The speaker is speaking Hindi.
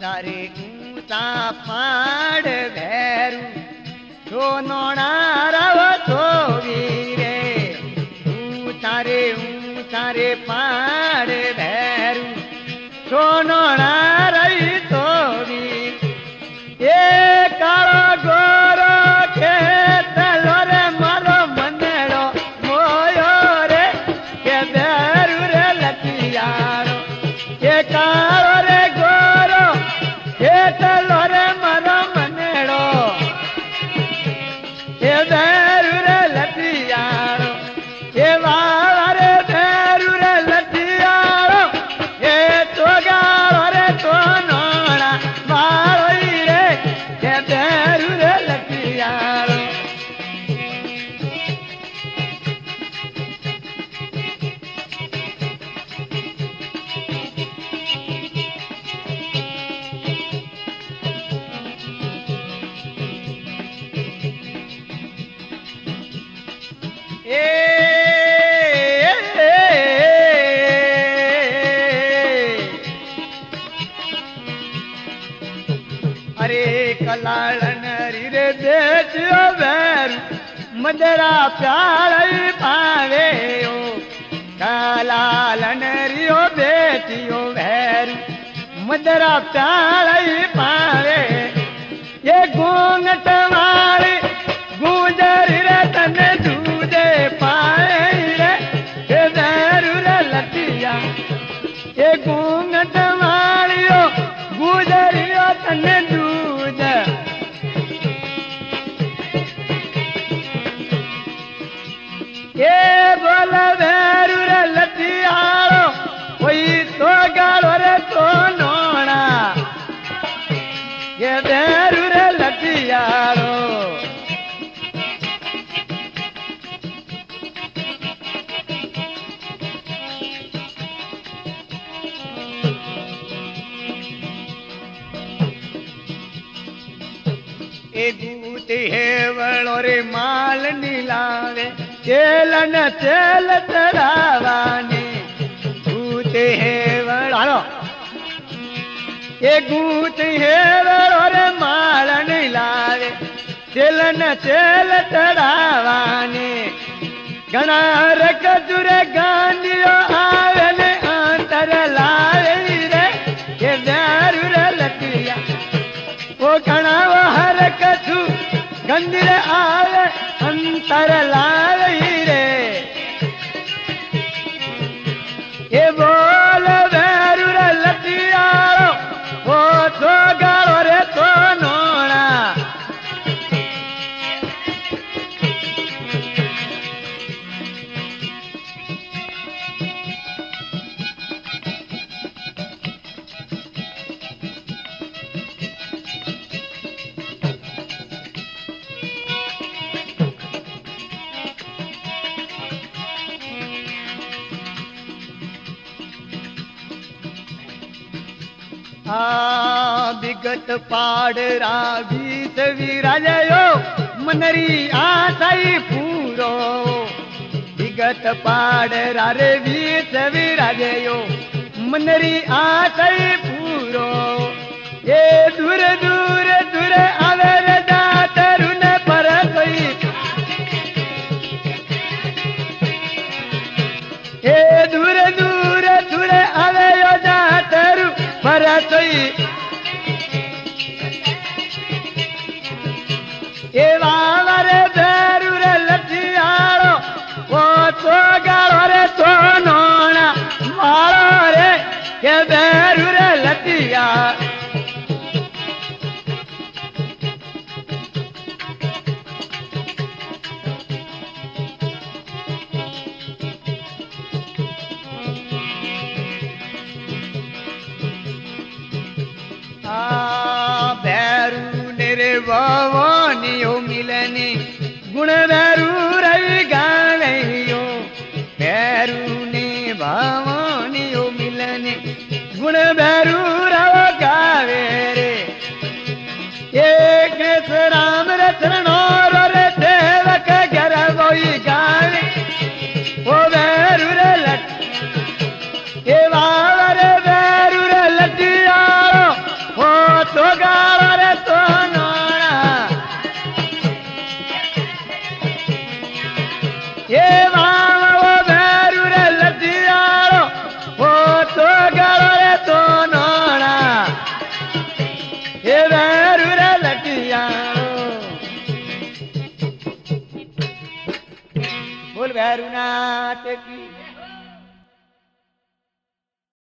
તારે ઊંચા પાડ ભેરું સોનોણા રવ તો વીરે ઊંચા રે પાડ ભેરું સોનોણા રહી તો વીર એ કાળો ગોરો ખેતલો રે મારો મનેડો મોયો રે કે ભેરું રે લખિયારો એ કાળો રે ગોરો ખેતલો રે મારો મનેડો એ ભેરું રે લખિયારો એ વાળા રે ભેરું રે લખિયારો એ તો ગાળો રે તો નોણા વાળો રે કે ભેરું રે લખિયારો अरे कलालन रे बेटियो भैर मदरा प्यार पावे ओ कलालन रियो बेटियो भैर मदरा प्यार पावे ये घूंघट वाली गुजर रे तने दूधे पाए रे के भैरू रे लटिया ये घूंघट वालियो गुजरियो तने दूध ये बोल भैरू रे लटियारो कोई तो गालो रे तो नोना ये भैरू रे लटियारो गूते हेवड़ो रे माल नीलावे चेलन चेल चढ़ावाने गूते हेवड़ो ये गूते हेवड़ो रे माल नीलावे चेलन चेल चढ़ावाने घना रखजुरे गांडियो आवे ने अंतर लावे रे ये भैरू रे लटिया वो घना हर कछु गंदिर आवे अंतर लावी रे ये बोल भैरू रे लटियारो वो तो गालो रे तो नोना विगत पाड़ रावीत विराजयो मनरी आशाई पूरो विगत पाड़ रे वीत विराजयो मनरी आशाई पूरो ये दूर दूर दूर आवे रे दातरु ने पर कोई ये दूर दूर दूर आवे यो दातरु पर कोई ये वाला रे भैरू रे लटियारो वो तो गालो रे तो नोना मारो रे के भैरू रे लटिया भैरू नेरे भवानियो मिलने गुण भैरू रही गावैयो भैरू ने भवानियो मिलने गुण भैरू रव गावे रे एक राम रचनो रे सेवक घर वही गावे ओ भैरू रे लट ये वाला रे भैरू रे भैरुनाथ की।